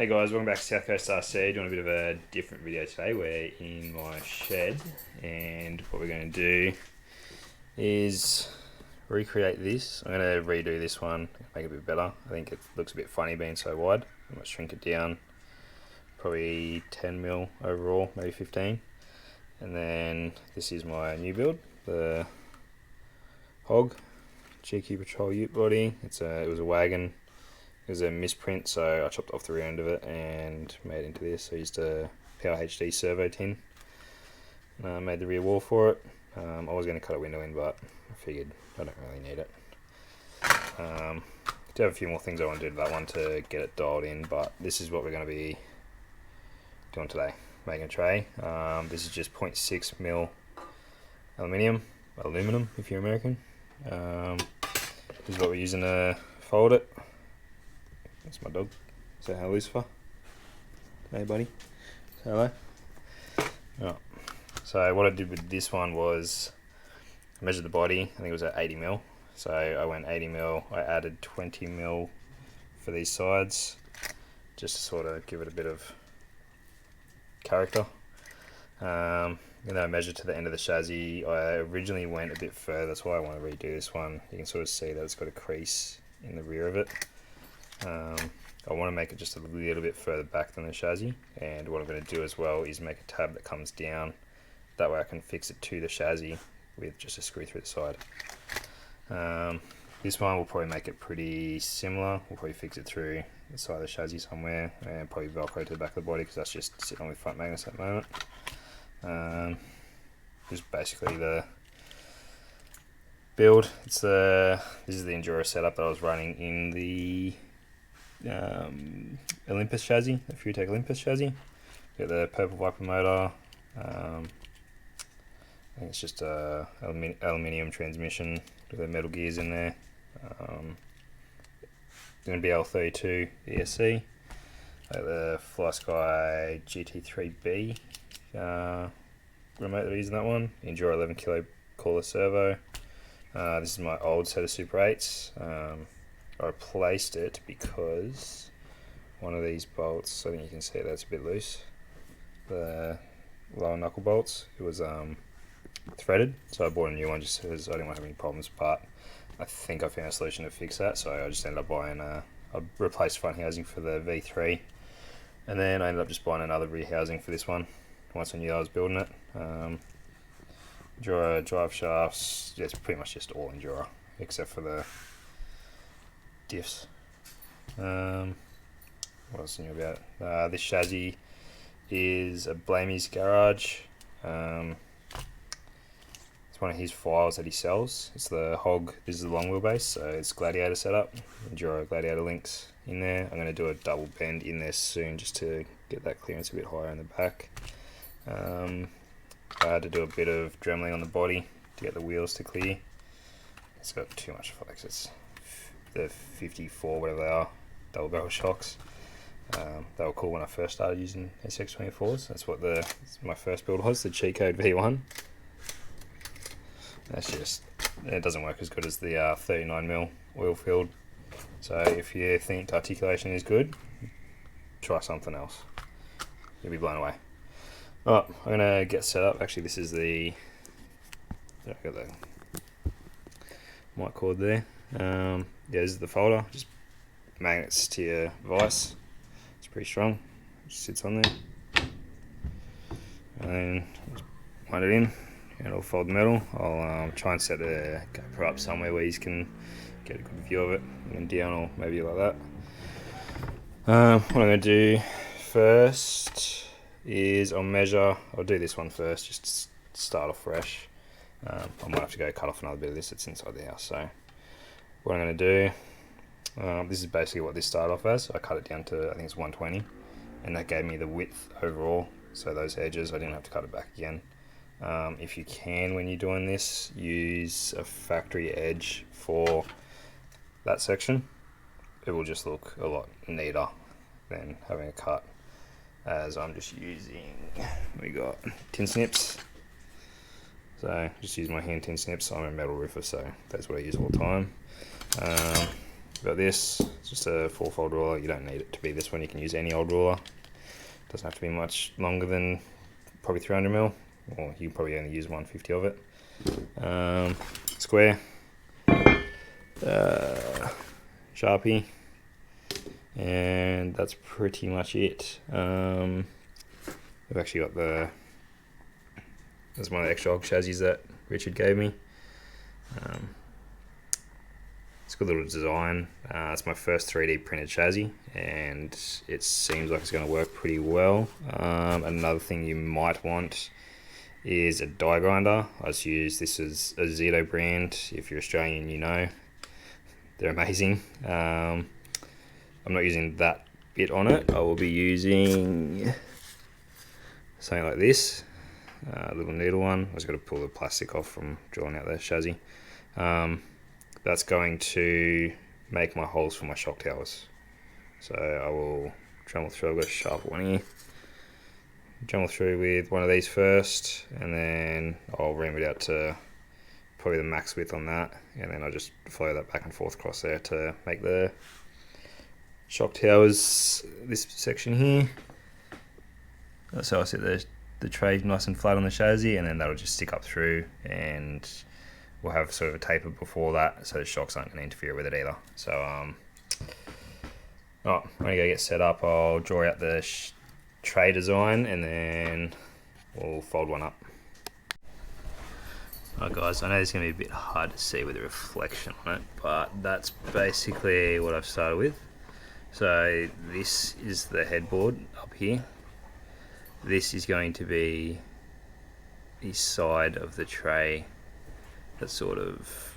Hey guys, welcome back to South Coast RC. Doing a bit of a different video today. We're in my shed, and what we're going to do is recreate this. I'm going to redo this one, make it a bit better. I think it looks a bit funny being so wide. I'm going to shrink it down, probably 10 mil overall, maybe 15. And then this is my new build, the Hog GQ Patrol Ute body. It was a wagon. It was a misprint, so I chopped off the rear end of it and made it into this. So I used a Power HD servo tin. Made the rear wall for it. I was going to cut a window in, but I figured I don't really need it. Do have a few more things I want to do to that one to get it dialed in, but this is what we're going to be doing today. Making a tray. This is just 0.6 mil aluminum if you're American. This is what we're using to fold it. That's my dog. Say hello, Lucifer. Hey, buddy. Say hello. Oh. So what I did with this one was I measured the body. I think it was at 80 mil. So I went 80 mil. I added 20 mil for these sides, just to sort of give it a bit of character. And then I measured to the end of the chassis. I originally went a bit further. That's why I want to redo this one. You can sort of see that it's got a crease in the rear of it. I want to make it just a little bit further back than the chassis, and what I'm going to do as well is make a tab that comes down. That way I can fix it to the chassis with just a screw through the side. This one will probably make it pretty similar. We'll probably fix it through the side of the chassis somewhere and probably velcro to the back of the body because that's just sitting on the front magnets at the moment. Just basically the build. This is the Enduro setup that I was running in the Olympus chassis, the Futek Olympus chassis. Got the purple Viper motor. I think it's just a aluminium transmission with the metal gears in there. Going to be L32 ESC. The FlySky GT3B remote that I use in that one. Enduro 11 kilo cooler servo. This is my old set of Super 8s. I replaced it because one of these bolts, I think you can see that's a bit loose. The lower knuckle bolts, it was threaded, so I bought a new one just because I didn't want to have any problems, but I think I found a solution to fix that, so I just ended up buying I replaced front housing for the V3, and then I ended up just buying another rear housing for this one once I knew I was building it. Enduro drive shafts, yeah, it's pretty much just all Enduro except for the diffs. What else knew about? This chassis is a Blamey's Garage. It's one of his files that he sells. It's the Hog. This is the long wheelbase, so it's Gladiator setup. Enduro Gladiator links in there. I'm going to do a double bend in there soon just to get that clearance a bit higher in the back. I had to do a bit of dremeling on the body to get the wheels to clear. It's got too much flex. It's the 54, whatever they are, double barrel shocks. They were cool when I first started using SCX24s. That's what my first build was, the cheat code V1. That's just, it doesn't work as good as the 39mm oil filled. So if you think articulation is good, try something else. You'll be blown away. Alright, I'm going to get set up. Actually, this is I've got the mic cord there. Yeah, this is the folder. Just magnets to your vise. It's pretty strong. It just sits on there. And then just wind it in. And it'll fold the metal. I'll try and set a GoPro up somewhere where you can get a good view of it, and then down, or maybe like that. What I'm going to do first is I'll do this one first, just to start off fresh. I might have to go cut off another bit of this that's inside the house. So what I'm going to do, this is basically what this started off as. I cut it down to, I think it's 120, and that gave me the width overall. So those edges, I didn't have to cut it back again. If you can, when you're doing this, use a factory edge for that section. It will just look a lot neater than having a cut, as I'm just using, we got tin snips. So just use my hand tin snips. I'm a metal roofer, so that's what I use all the time. got this, it's just a 4-fold ruler. You don't need it to be this one, you can use any old ruler. Doesn't have to be much longer than probably 300mm, or you probably only use 150 of it. Square, Sharpie, and that's pretty much it. I've actually got there's one of the extra chassis that Richard gave me. It's a good little design. It's my first 3D printed chassis, and it seems like it's going to work pretty well. Another thing you might want is a die grinder. I just use this as a Zito brand. If you're Australian, you know they're amazing. I'm not using that bit on it. I will be using something like this, a little needle one. I just got to pull the plastic off from drawing out the chassis. That's going to make my holes for my shock towers. So I will Dremel through. I've got a sharp one here. Dremel through with one of these first, and then I'll ream it out to probably the max width on that, and then I'll just follow that back and forth across there to make the shock towers, this section here. So I set the tray nice and flat on the chassis, and then that'll just stick up through, and we'll have sort of a taper before that, so the shocks aren't going to interfere with it either. So when I go get set up, I'll draw out the tray design, and then we'll fold one up. Alright guys, I know it's going to be a bit hard to see with the reflection on it, but that's basically what I've started with. So this is the headboard up here. This is going to be the side of the tray that sort of,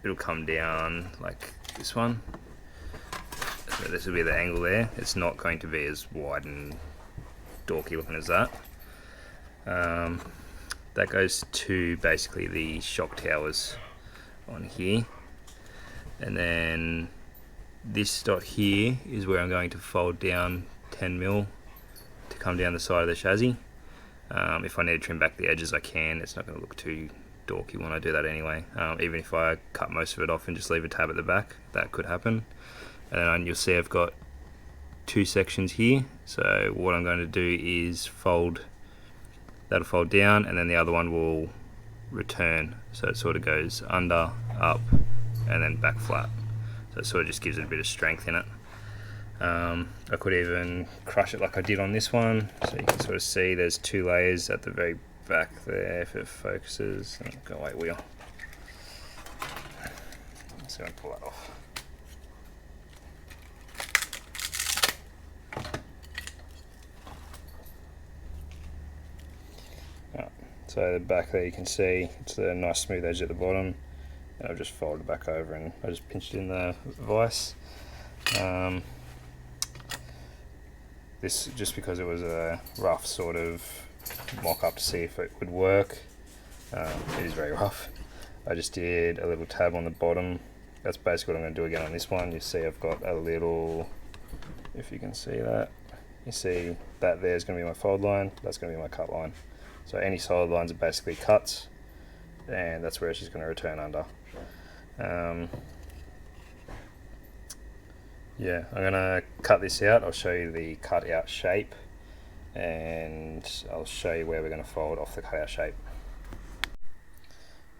it'll come down like this one. So this will be the angle there. It's not going to be as wide and dorky looking as that. That goes to basically the shock towers on here, and then this dot here is where I'm going to fold down 10mm to come down the side of the chassis. If I need to trim back the edges, I can. It's not going to look too dorky when I do that anyway. Even if I cut most of it off and just leave a tab at the back, that could happen. And then you'll see I've got two sections here. So what I'm going to do is that'll fold down, and then the other one will return. So it sort of goes under, up, and then back flat. So it sort of just gives it a bit of strength in it. I could even crush it like I did on this one, so you can sort of see there's two layers at the very back there if it focuses. Go away wheel. So I'm going to pull that off. So the back there you can see it's a nice smooth edge at the bottom, and I've just folded it back over and I just pinched in the vise. This, just because it was a rough sort of mock-up to see if it would work, it is very rough. I just did a little tab on the bottom. That's basically what I'm going to do again on this one. You see I've got a little, if you can see that, you see that there's going to be my fold line, that's going to be my cut line. So any solid lines are basically cuts, and that's where she's going to return under. Yeah, I'm going to cut this out. I'll show you the cut out shape, and I'll show you where we're going to fold off the cut out shape.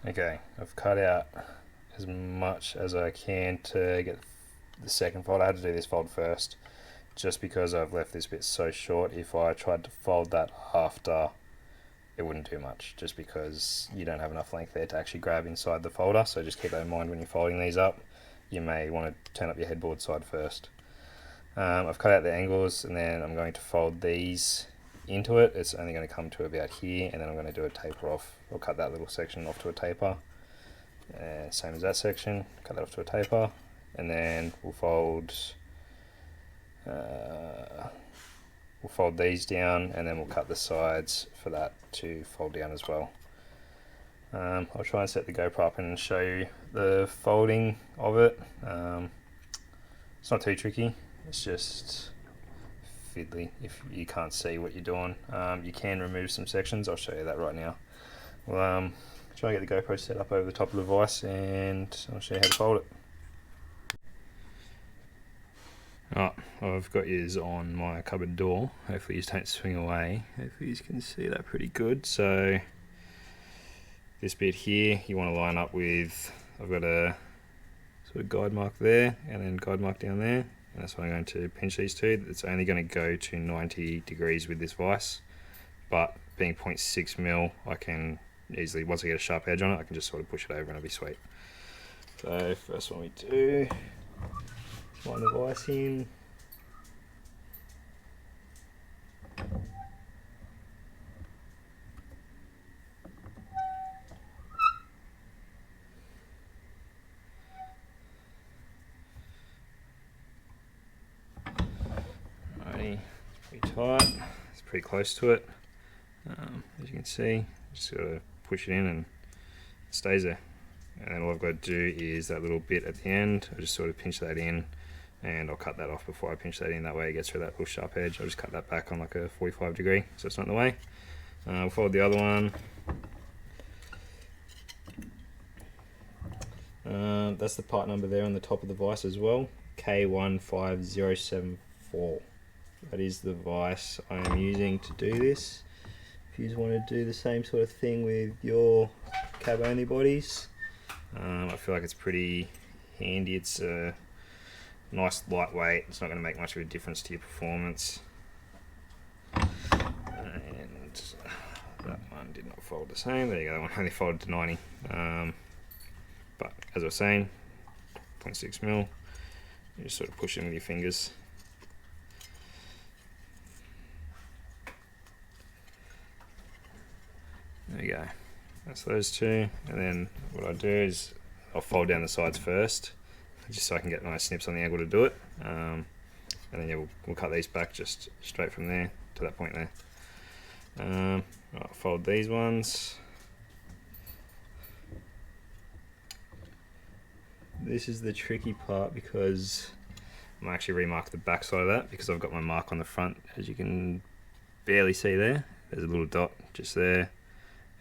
Okay, I've cut out as much as I can to get the second fold. I had to do this fold first, just because I've left this bit so short. If I tried to fold that after, it wouldn't do much, just because you don't have enough length there to actually grab inside the folder. So just keep that in mind when you're folding these up. You may want to turn up your headboard side first. I've cut out the angles, and then I'm going to fold these into it. It's only going to come to about here, and then I'm going to do a taper off. I'll cut that little section off to a taper. Same as that section, cut that off to a taper, and then we'll fold these down, and then we'll cut the sides for that to fold down as well. I'll try and set the GoPro up and show you the folding of it. It's not too tricky, it's just fiddly if you can't see what you're doing. You can remove some sections, I'll show you that right now. We'll try and get the GoPro set up over the top of the vise, and I'll show you how to fold it. Oh, I've got yours on my cupboard door. Hopefully you don't swing away. Hopefully you can see that pretty good. So this bit here you want to line up with, I've got a sort of guide mark there and then guide mark down there, and that's why I'm going to pinch these two. It's only going to go to 90 degrees with this vise, but being 0.6 mil, I can easily, once I get a sharp edge on it, I can just sort of push it over and it'll be sweet. So first one we do, line the vise in. Alrighty, it's pretty tight, it's pretty close to it. As you can see, just gotta push it in and it stays there. And then all I've got to do is that little bit at the end, I just sort of pinch that in, and I'll cut that off before I pinch that in, that way it gets through that little sharp edge. I'll just cut that back on like a 45 degree so it's not in the way. We'll fold the other one. That's the part number there on the top of the vise as well, K15074. That is the vise I am using to do this. If you just want to do the same sort of thing with your cab only bodies, I feel like it's pretty handy. It's a nice lightweight, it's not going to make much of a difference to your performance. And that one did not fold the same, there you go, that one only folded to 90. But as I was saying, 0.6 mil, you just sort of push in with your fingers. There you go, that's those two. And then what I do is I'll fold down the sides first, just so I can get nice snips on the angle to do it. And then yeah, we'll cut these back just straight from there to that point there. I'll fold these ones. This is the tricky part because I'm actually remark the back side of that because I've got my mark on the front, as you can barely see there. There's a little dot just there,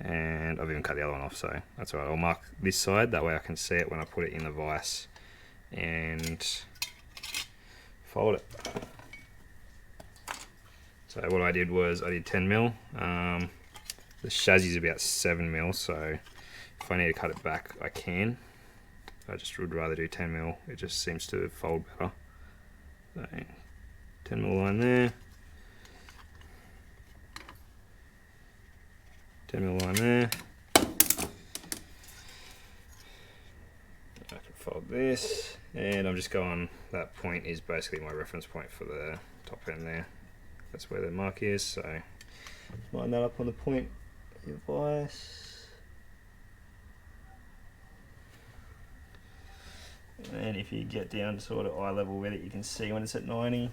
and I've even cut the other one off, so that's alright. I'll mark this side, that way I can see it when I put it in the vise and fold it. So what I did was I did 10 mil. The chassis is about 7 mil, so if I need to cut it back, I can. I just would rather do 10 mil. It just seems to fold better. So 10 mil line there. 10 mil line there. I can fold this, and I'm just going, that point is basically my reference point for the top end there. That's where the mark is, so line that up on the point of your vise. And if you get down to sort of eye level with it, you can see when it's at 90.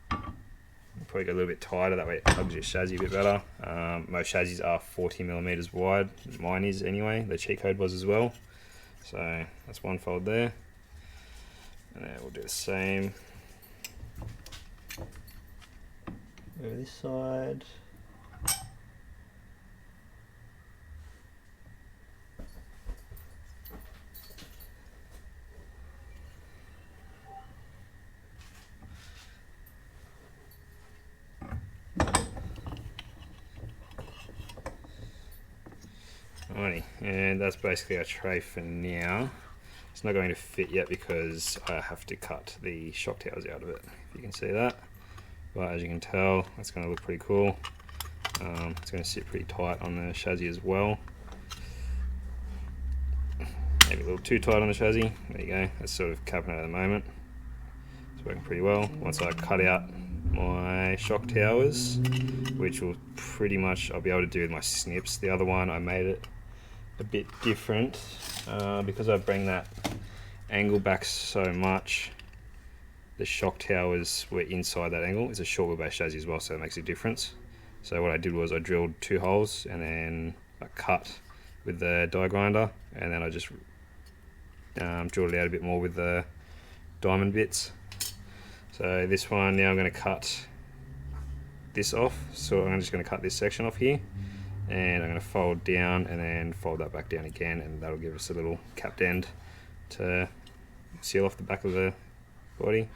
Probably go a little bit tighter, that way it hugs your chassis a bit better. Most chassis are 40 millimeters wide, mine is anyway, the cheat code was as well. So that's one fold there. And then we'll do the same over this side. Alrighty, and that's basically our tray for now. It's not going to fit yet because I have to cut the shock towers out of it, if you can see that. But as you can tell, that's going to look pretty cool. It's going to sit pretty tight on the chassis as well. Maybe a little too tight on the chassis. There you go, that's sort of capping it at the moment. It's working pretty well. Once I cut out my shock towers, which will pretty much, I'll be able to do with my snips. The other one I made it a bit different because I bring that angle back so much. The shock towers were inside that angle. It's a short wheelbase chassis as well, so it makes a difference. So what I did was I drilled 2 holes and then I cut with the die grinder, and then I just drilled it out a bit more with the diamond bits. So this one now I'm going to cut this off. So I'm just going to cut this section off here, and I'm going to fold down and then fold that back down again, and that'll give us a little capped end to seal off the back of the body.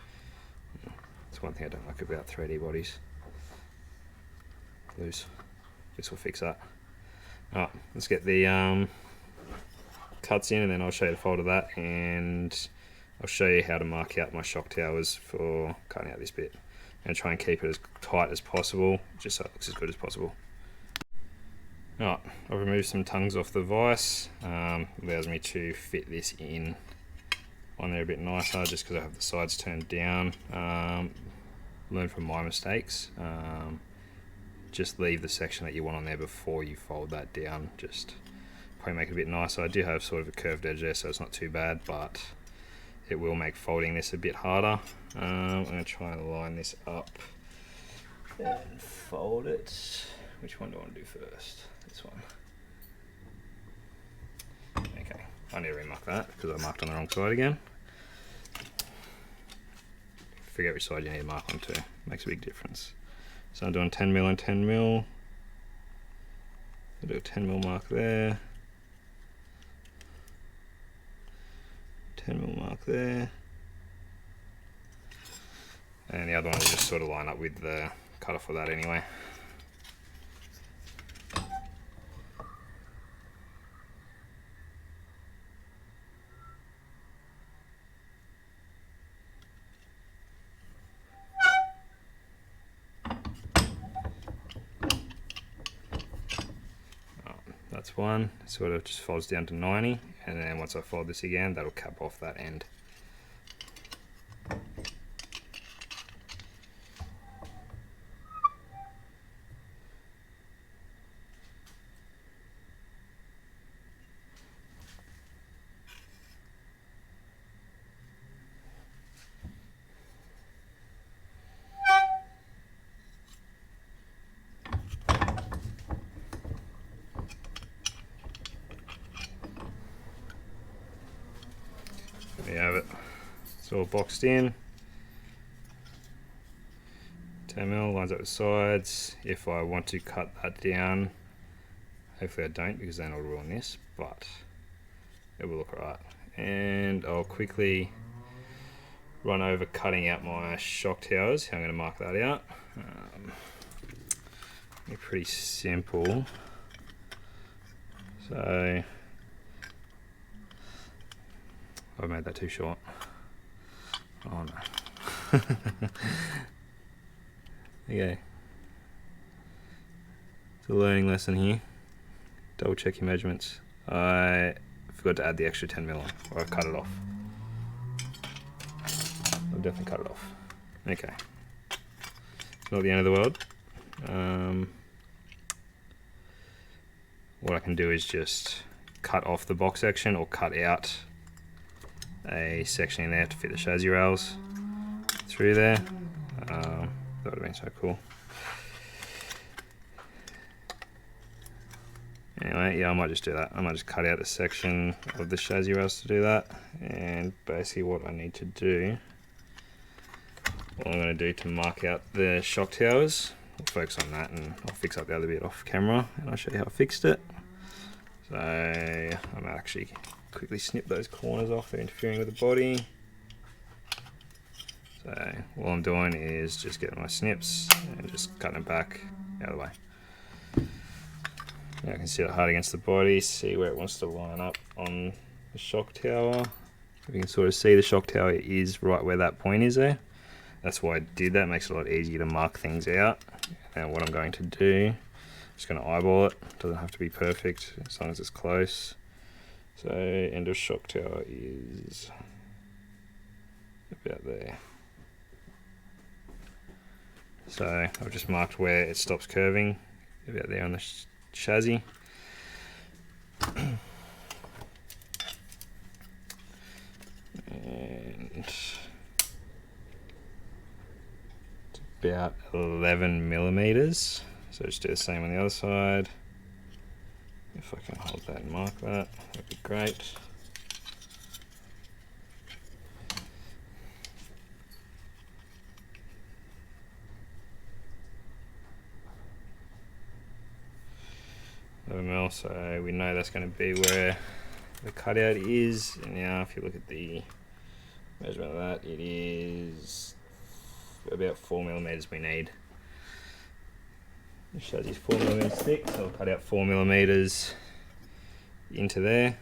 That's one thing I don't like about 3D bodies. Loose. This will fix that. Alright, let's get the cuts in, and then I'll show you the fold of that, and I'll show you how to mark out my shock towers for cutting out this bit. I'm going to try and keep it as tight as possible, just so it looks as good as possible. Alright, I've removed some tongues off the vise. Allows me to fit this in on there a bit nicer, just because I have the sides turned down. Learn from my mistakes. Just leave the section that you want on there before you fold that down. Just probably make it a bit nicer. I do have sort of a curved edge there, so it's not too bad, but it will make folding this a bit harder. I'm going to try and line this up and fold it. Which one do I want to do first? This one. Okay, I need to remark that because I marked on the wrong side again. Figure out which side you need to mark on to. Makes a big difference. So I'm doing 10mm and 10mm. I'll do a 10mm mark there. 10mm mark there. And the other one will just sort of line up with the cutoff for that anyway. That's one, sort of just folds down to 90, and then once I fold this again, that'll cap off that end. There you have it. It's all boxed in. 10mm lines up the sides. If I want to cut that down, hopefully I don't, because then I'll ruin this, but it will look alright. And I'll quickly run over cutting out my shock towers. I'm going to mark that out. Pretty simple. So I've made that too short. Oh no. Okay. It's a learning lesson here. Double check your measurements. I forgot to add the extra 10mm on, or I cut it off. I'll definitely cut it off. Okay. It's not the end of the world. What I can do is just cut off the box section, or cut out a section in there to fit the chassis rails through there. That would have been so cool. Anyway, yeah, I might just do that. I might just cut out a section of the chassis rails to do that. And basically what I need to do, what I'm going to do to mark out the shock towers, we'll focus on that, and I'll fix up the other bit off camera, and I'll show you how I fixed it. So I'm going to actually quickly snip those corners off, they're interfering with the body. So all I'm doing is just getting my snips and just cutting it back out of the way. Now I can see it hard against the body, see where it wants to line up on the shock tower. You can sort of see the shock tower is right where that point is there. That's why I did that. It makes it a lot easier to mark things out. Now what I'm going to do, I'm just going to eyeball it. Doesn't have to be perfect as long as it's close. So end of shock tower is about there. So I've just marked where it stops curving, about there on the chassis. And it's about 11mm. So just do the same on the other side. If I can hold that and mark that, that'd be great. So we know that's going to be where the cutout is. And now if you look at the measurement of that, it is about 4mm we need. The chassis is 4mm thick, so I'll cut out 4mm into there.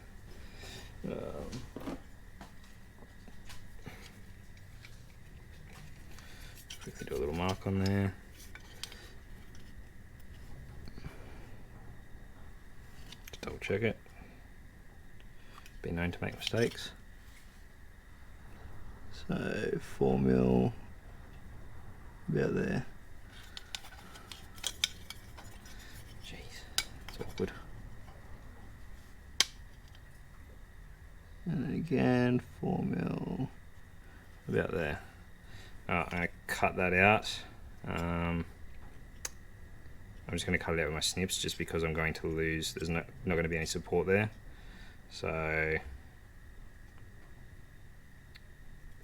Quickly do a little mark on there. Just double check it. Been known to make mistakes. So 4mm about there. Jeez, it's awkward. And then again 4mm about there. I'm going to cut that out. I'm just going to cut it out with my snips just because I'm going to lose, there's not going to be any support there. So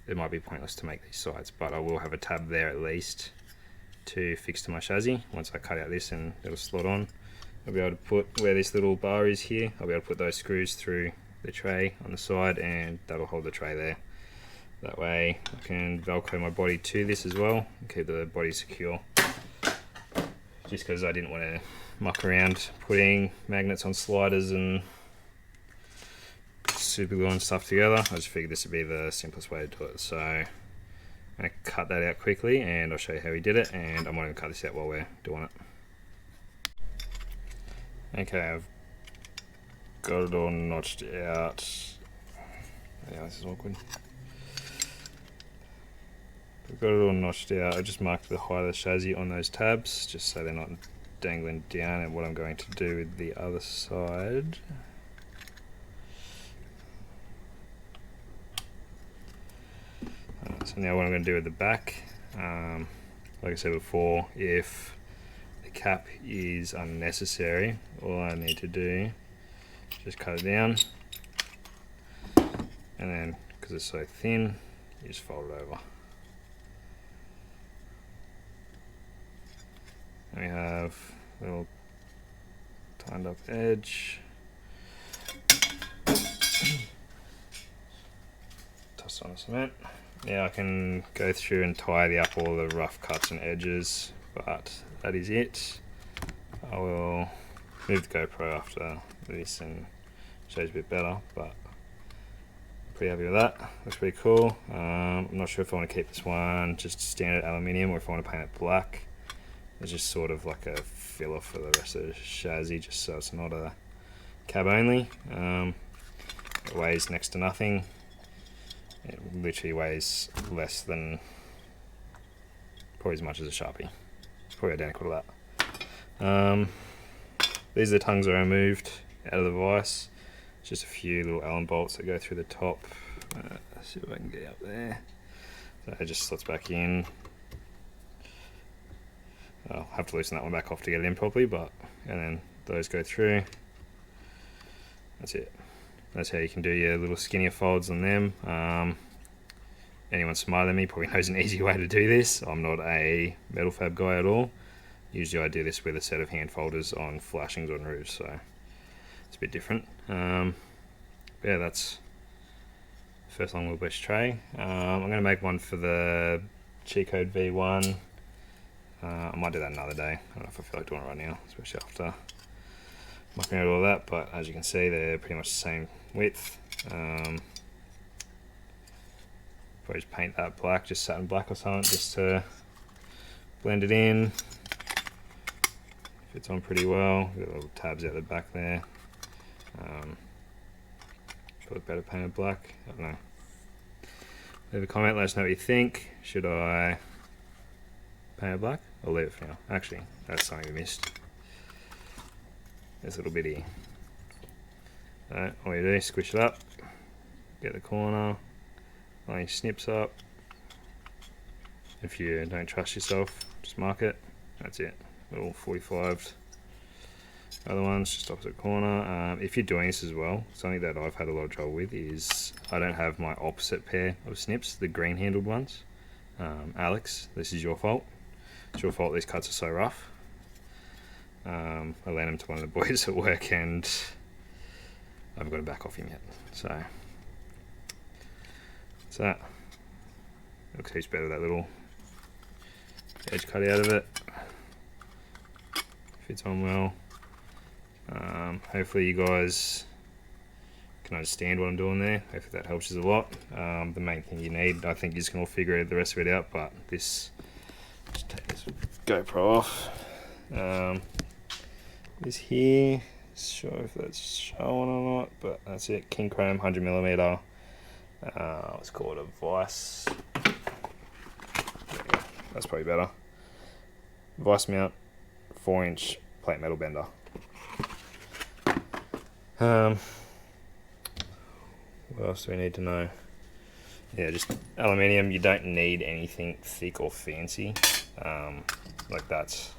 it might be pointless to make these sides, but I will have a tab there at least to fix to my chassis. Once I cut out this and it'll slot on, I'll be able to put, where this little bar is here, I'll be able to put those screws through the tray on the side and that'll hold the tray there. That way I can Velcro my body to this as well and keep the body secure. Just because I didn't want to muck around putting magnets on sliders and super glue and stuff together. I just figured this would be the simplest way to do it. So I'm going to cut that out quickly and I'll show you how we did it, and I might even cut this out while we're doing it. Okay, I've got it all notched out. Yeah, this is awkward. I've got it all notched out. I just marked the height of the chassis on those tabs just so they're not dangling down. And what I'm going to do with the other side, so now what I'm going to do with the back, like I said before, if the cap is unnecessary, all I need to do is just cut it down, and then because it's so thin, you just fold it over. And we have a little tightened up edge. Toss on the cement. Now I can go through and tidy up all the rough cuts and edges, but that is it. I will move the GoPro after this and show you a bit better, but I'm pretty happy with that. Looks pretty cool. I'm not sure if I want to keep this one just standard aluminium or if I want to paint it black. It's just sort of like a filler for the rest of the chassis, just so it's not a cab only. It weighs next to nothing. It literally weighs less than, probably as much as a Sharpie. It's probably identical to that. These are the tongues I removed out of the vise. Just a few little Allen bolts that go through the top. Let's see if I can get up there. So it just slots back in. I'll have to loosen that one back off to get it in properly, but, and then those go through. That's it. That's how you can do your little skinnier folds on them. Anyone smarter than me probably knows an easy way to do this. I'm not a metal fab guy at all. Usually I do this with a set of hand folders on flashings on roofs, so it's a bit different. Yeah, that's the first long wheelbase tray. I'm going to make one for the Cheat Code V1. I might do that another day. I don't know if I feel like doing it right now, especially after mucking out all that, but as you can see they're pretty much the same width. Probably just paint that black, just satin black or something, just to blend it in. Fits on pretty well. Got little tabs out the back there. Probably better painted black, I don't know. Leave a comment, let us know what you think. Should I paint it black? I'll leave it for now. Actually, that's something we missed. This little bitty. All you do is squish it up, get the corner, line your snips up. If you don't trust yourself, just mark it. That's it. Little 45. Other ones, just opposite corner. If you're doing this as well, something that I've had a lot of trouble with is I don't have my opposite pair of snips, the green handled ones. Alex, this is your fault. It's your fault these cuts are so rough. I lent them to one of the boys at work and I haven't got it back off him yet. So that's that. Looks heaps better, that little edge cut out of it. Fits on well. Hopefully you guys can understand what I'm doing there. Hopefully that helps you a lot. The main thing you need, I think you can all figure the rest of it out, but this, just take this GoPro off. This here, not sure if that's showing or not, but that's it. King Chrome 100mm. Let's call it a Vice. Yeah, that's probably better. Vice mount, 4-inch plate metal bender. What else do we need to know? Yeah, just aluminium. You don't need anything thick or fancy. Like that's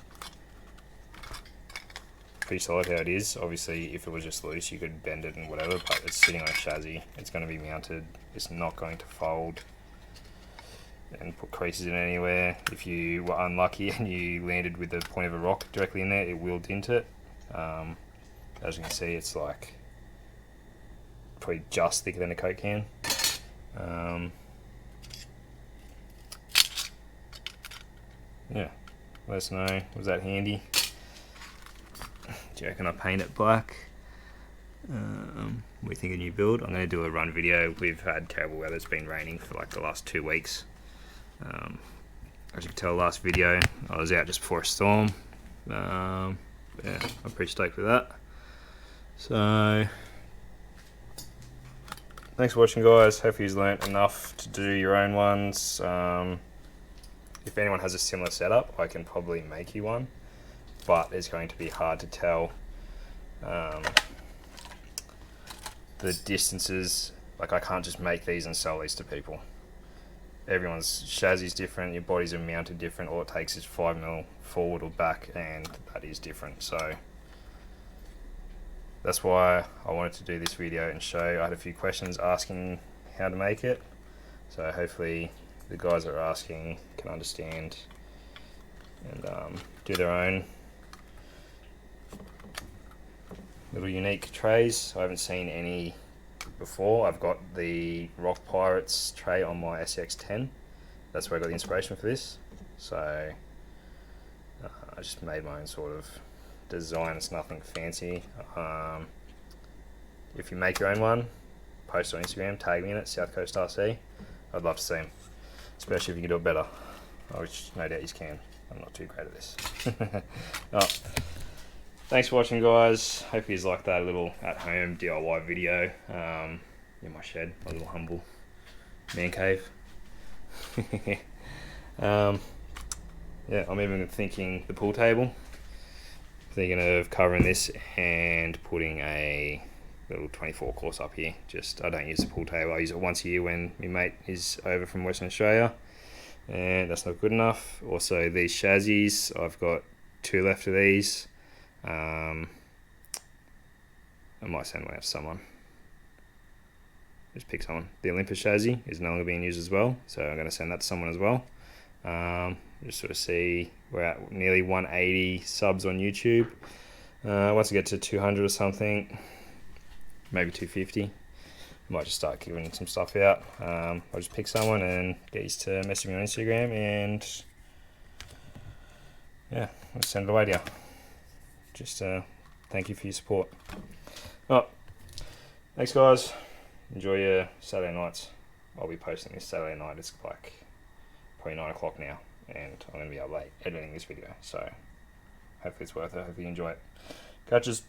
pretty solid how it is. Obviously, if it was just loose, you could bend it and whatever, but it's sitting on a chassis. It's going to be mounted. It's not going to fold and put creases in anywhere. If you were unlucky and you landed with the point of a rock directly in there, it will dent it. As you can see, it's like probably just thicker than a Coke can. Yeah, let us know, was that handy? Do you reckon I paint it black? We think a new build. I'm going to do a run video. We've had terrible weather. It's been raining for like the last 2 weeks. As you can tell, last video I was out just before a storm. Yeah, I'm pretty stoked with that. So thanks for watching, guys. Hopefully you've learnt enough to do your own ones. If anyone has a similar setup, I can probably make you one, but it's going to be hard to tell the distances. Like, I can't just make these and sell these to people. Everyone's chassis is different, your bodies are mounted different. All it takes is 5mm forward or back, and that is different. So that's why I wanted to do this video and show. I had a few questions asking how to make it, so hopefully the guys that are asking can understand and do their own little unique trays. I haven't seen any before. I've got the Rock Pirates tray on my SCX10. That's where I got the inspiration for this. So I just made my own sort of design. It's nothing fancy. If you make your own one, post on Instagram, tag me in it, South Coast RC. I'd love to see them, especially if you can do it better, which no doubt you can. I'm not too great at this. Oh, thanks for watching, guys. Hope you liked that little at-home DIY video in my shed, my little humble man cave. Yeah, I'm even thinking the pool table. Thinking of covering this and putting a little 24 course up here. I don't use the pool table. I use it once a year when my mate is over from Western Australia, and that's not good enough. Also, these chassis, I've got 2 left of these. I might send one out to someone. Just pick someone. The Olympus chassis is no longer being used as well, so I'm going to send that to someone as well. Just sort of see, we're at nearly 180 subs on YouTube. Once I get to 200 or something, maybe 250, I might just start giving some stuff out. I'll just pick someone and get used to message me on Instagram, and yeah, I'll send it away to you. Just thank you for your support. Oh, thanks, guys. Enjoy your Saturday nights. I'll be posting this Saturday night. It's like probably 9 o'clock now, and I'm going to be up late editing this video, so hopefully it's worth it. Hopefully you enjoy it. Catches.